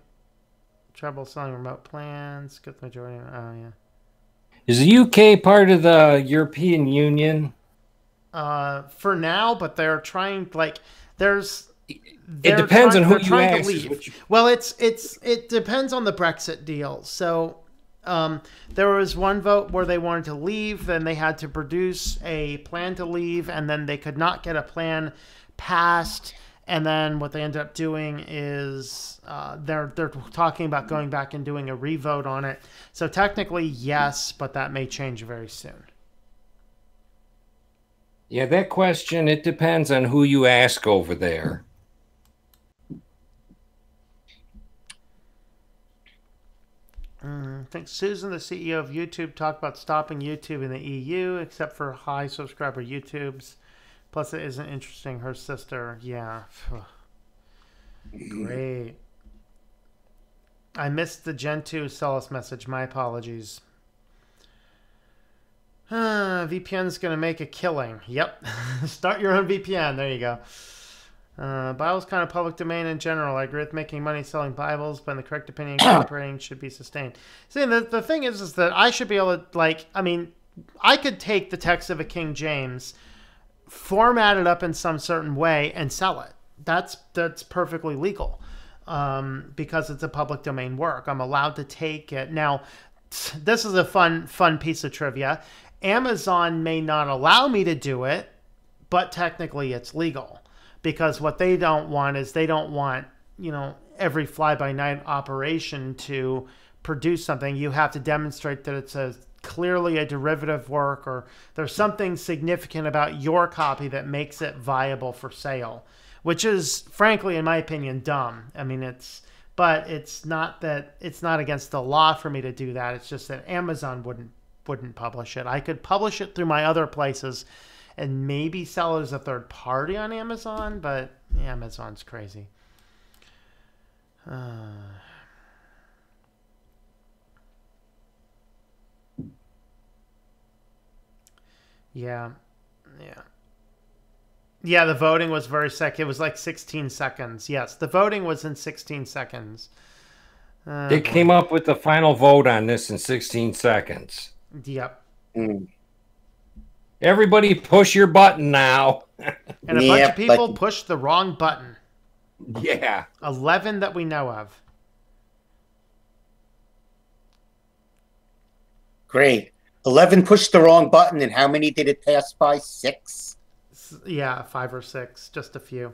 Trouble selling remote plans. Good majority. Oh yeah. Is the UK part of the European Union? For now, but they're trying like there's. It depends on who you ask. Well, it depends on the Brexit deal. So there was one vote where they wanted to leave, then they had to produce a plan to leave, and then they could not get a plan passed. And then what they ended up doing is they're talking about going back and doing a revote on it. So technically, yes, but that may change very soon. Yeah, that question, it depends on who you ask over there. I think Susan, the CEO of YouTube, talked about stopping YouTube in the EU, except for high subscriber YouTubes. Plus, it isn't interesting. Her sister, yeah. Great. I missed the Gen 2 Solus message. My apologies. VPN's going to make a killing. Yep. Start your own VPN. There you go. Bible's kind of public domain in general. I agree with making money selling Bibles, but in the correct opinion, copywriting should be sustained. See, the thing is that I should be able to, like, I mean, I could take the text of a King James, format it up in some certain way, and sell it. That's perfectly legal because it's a public domain work. I'm allowed to take it. Now, this is a fun piece of trivia. Amazon may not allow me to do it, but technically it's legal. Because what they don't want is they don't want, you know, every fly-by-night operation to produce something. You have to demonstrate that it's clearly a derivative work or there's something significant about your copy that makes it viable for sale, which is, frankly, in my opinion, dumb. I mean, it's not against the law for me to do that. It's just that Amazon wouldn't publish it. I could publish it through my other places and maybe sell it as a third party on Amazon, but Amazon's crazy. Yeah, the voting was very sick. It was like 16 seconds. Yes, the voting was in 16 seconds. They came up with the final vote on this in 16 seconds. Yep. Everybody push your button now. And a bunch of people pushed the wrong button. Yeah. 11 that we know of. Great. 11 pushed the wrong button, and how many did it pass by? 6? Yeah, 5 or 6, just a few.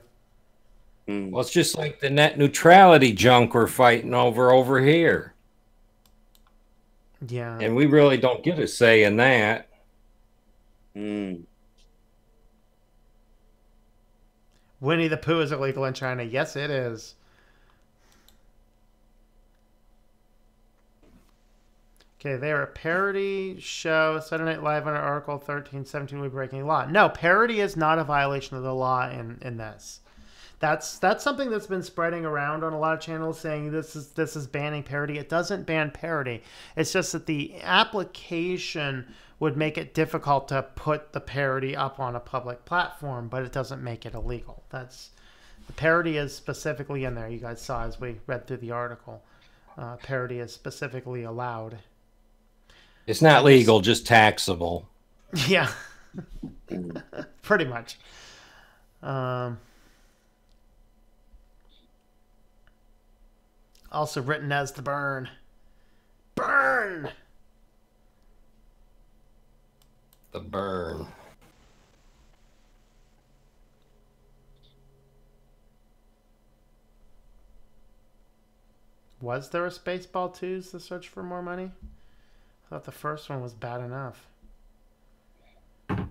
Well, it's just like the net neutrality junk we're fighting over here. Yeah. And we really don't get a say in that. Mm. Winnie the Pooh is illegal in China. Yes, it is. Okay, they are a parody show. Saturday Night Live under Article 1317 will be breaking law. No, parody is not a violation of the law in this. That's something that's been spreading around on a lot of channels saying this is banning parody. It doesn't ban parody. It's just that the application would make it difficult to put the parody up on a public platform, but it doesn't make it illegal. The parody is specifically in there. You guys saw as we read through the article. Parody is specifically allowed. It's not legal, just taxable. Yeah, pretty much. Also written as the burn. Burn! The burn. Was there a Spaceball 2's The Search for More Money? I thought the first one was bad enough. If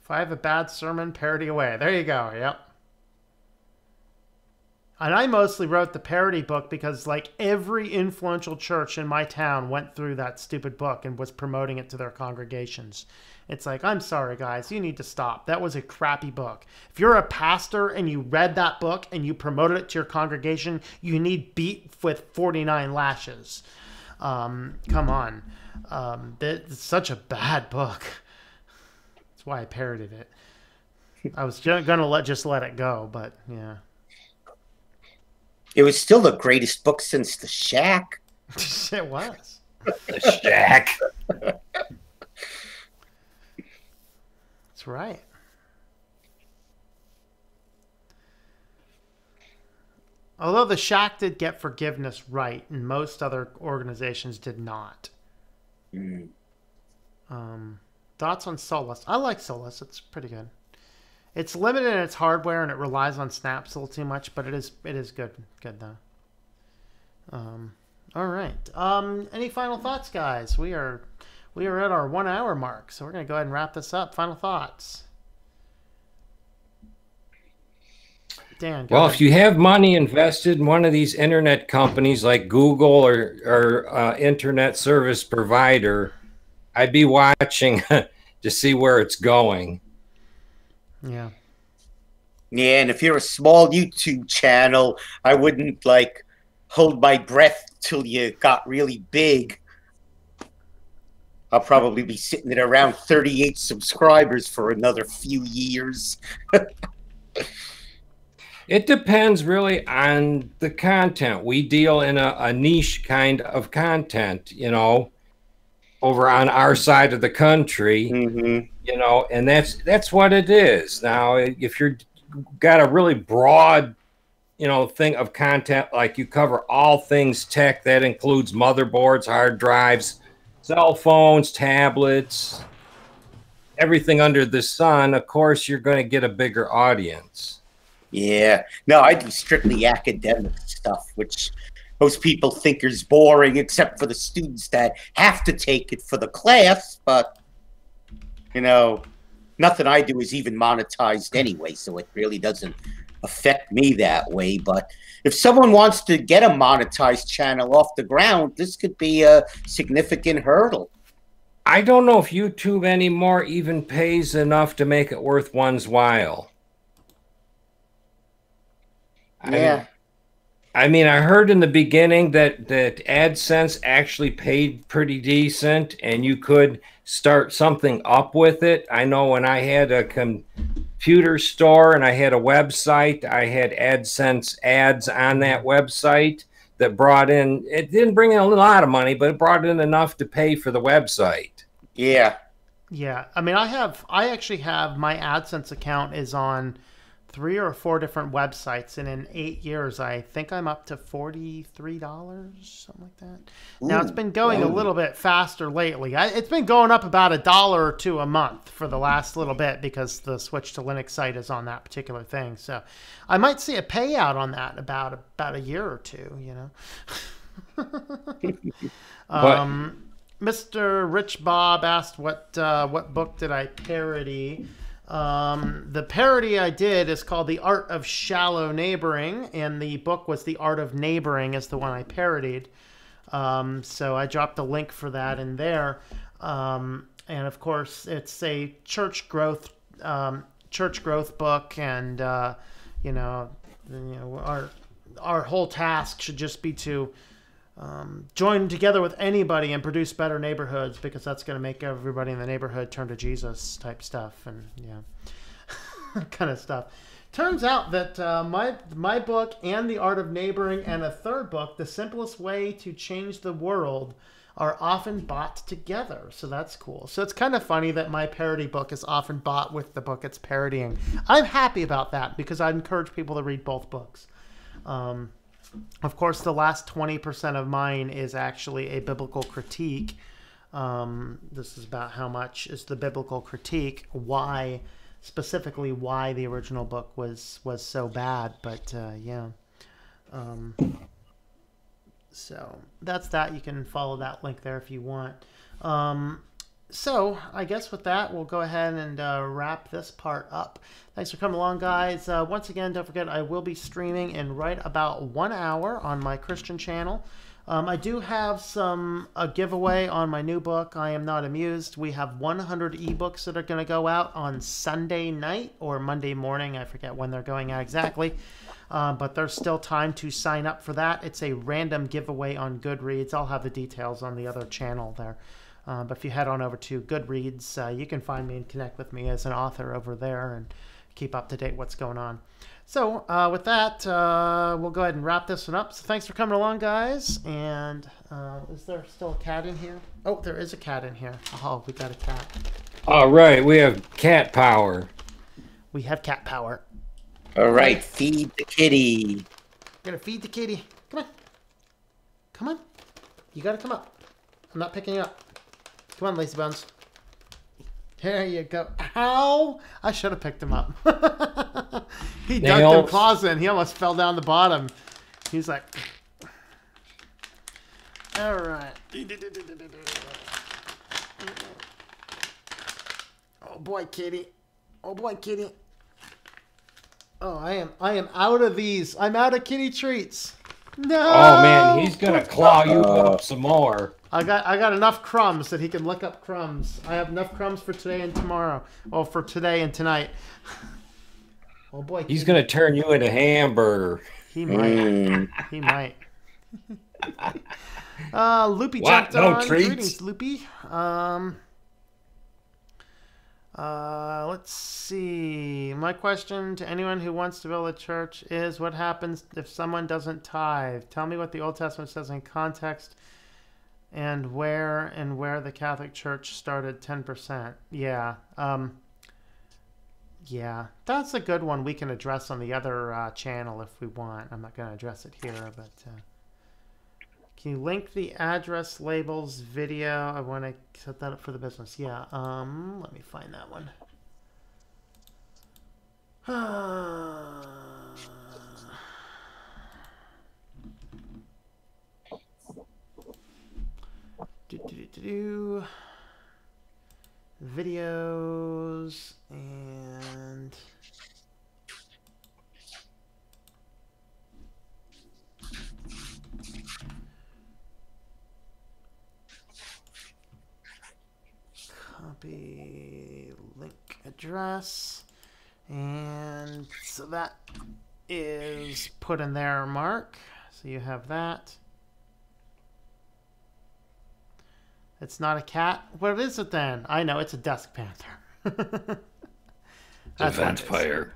I have a bad sermon, parody away. There you go. Yep. And I mostly wrote the parody book because like every influential church in my town went through that stupid book and was promoting it to their congregations. It's like, I'm sorry, guys, you need to stop. That was a crappy book. If you're a pastor and you read that book and you promoted it to your congregation, you need beat with 49 lashes. Come on. It's such a bad book. That's why I parodied it. I was going to just let it go, but yeah. It was still the greatest book since The Shack. It was. The Shack. That's right. Although The Shack did get forgiveness right, and most other organizations did not. Mm. Thoughts on Solus? I like Solus. It's pretty good. It's limited in its hardware and it relies on snaps a little too much, but it is good though. All right. Any final thoughts, guys? We are at our 1 hour mark, so we're gonna go ahead and wrap this up. Final thoughts. Dan. Well, ahead. if you have money invested in one of these internet companies like Google or internet service provider, I'd be watching to see where it's going. Yeah. Yeah, and if you're a small YouTube channel, I wouldn't like hold my breath till you got really big. I'll probably be sitting at around 38 subscribers for another few years. It depends really on the content. We deal in a niche kind of content, you know, over on our side of the country, you know, and that's what it is. Now, if you're got a really broad, you know, thing of content, like you cover all things tech, that includes motherboards, hard drives, cell phones, tablets, everything under the sun, of course, you're going to get a bigger audience. Yeah. No, I do strictly academic stuff, which most people think is boring, except for the students that have to take it for the class. But, you know, nothing I do is even monetized anyway, so it really doesn't affect me that way. But if someone wants to get a monetized channel off the ground, this could be a significant hurdle. I don't know if YouTube anymore even pays enough to make it worth one's while. Yeah. I mean, I heard in the beginning that AdSense actually paid pretty decent and you could start something up with it. I know when I had a computer store and I had a website, I had AdSense ads on that website that brought in, it didn't bring in a lot of money, but it brought in enough to pay for the website. Yeah. Yeah. I mean, I actually have my AdSense account is on 3 or 4 different websites, and in 8 years, I think I'm up to $43, something like that. Now, it's been going a little bit faster lately. It's been going up about $1 or $2 a month for the last little bit because the Switch to Linux site is on that particular thing. So I might see a payout on that about a year or two, you know. Mr. Rich Bob asked what book did I parody. The parody I did is called The Art of Shallow Neighboring, and the book was The Art of Neighboring is the one I parodied. So I dropped a link for that in there. And of course, it's a church growth book, and you know, our whole task should just be to join together with anybody and produce better neighborhoods, because that's going to make everybody in the neighborhood turn to Jesus type stuff, and yeah, kind of stuff. Turns out that my book and The Art of Neighboring and a third book, The Simplest Way to Change the World, are often bought together. So that's cool. So it's kind of funny that my parody book is often bought with the book it's parodying. I'm happy about that because I encourage people to read both books. Of course, the last 20% of mine is actually a biblical critique. This is about how much is the biblical critique, specifically why the original book was so bad. But yeah, so that's that. You can follow that link there if you want. So I guess with that, we'll go ahead and wrap this part up. Thanks for coming along, guys. Once again, don't forget, I will be streaming in right about 1 hour on my Christian channel. I do have a giveaway on my new book, I Am Not Amused. We have 100 ebooks that are going to go out on Sunday night or Monday morning. I forget when they're going out exactly. But there's still time to sign up for that. It's a random giveaway on Goodreads. I'll have the details on the other channel there. But if you head on over to Goodreads, you can find me and connect with me as an author over there and keep up to date what's going on. So with that, we'll go ahead and wrap this one up. So thanks for coming along, guys. And is there still a cat in here? Oh, there is a cat in here. Oh, we got a cat. All right, we have cat power. We have cat power. All right, feed the kitty. We're going to feed the kitty. Come on. Come on. You got to come up. I'm not picking you up. Come on, Lazy Bones. There you go. Ow! I should have picked him up. He ducked them claws in. He almost fell down the bottom. He's like... All right. Oh, boy, kitty. Oh, boy, kitty. Oh, I am out of these. I'm out of kitty treats. No! Oh, man, he's going to claw you up some more. I got enough crumbs that he can lick up crumbs. I have enough crumbs for today and tomorrow. Well, for today and tonight. Oh boy, he's gonna turn you into hamburger. He might. He might. Loopy jumped on. Greetings, Loopy. Let's see. My question to anyone who wants to build a church is: what happens if someone doesn't tithe? Tell me what the Old Testament says in context. And where the Catholic Church started 10%. Yeah. Yeah. That's a good one we can address on the other channel if we want. I'm not going to address it here, but can you link the address labels video? I want to set that up for the business. Yeah. Let me find that one. Videos and copy link address, and so that is put in there, Mark. So you have that. It's not a cat? What is it then? I know, it's a desk panther. That's a vampire.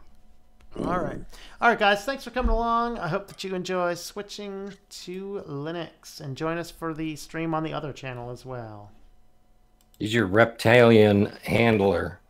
All right. All right, guys, thanks for coming along. I hope that you enjoy switching to Linux, and join us for the stream on the other channel as well. He's your reptilian handler.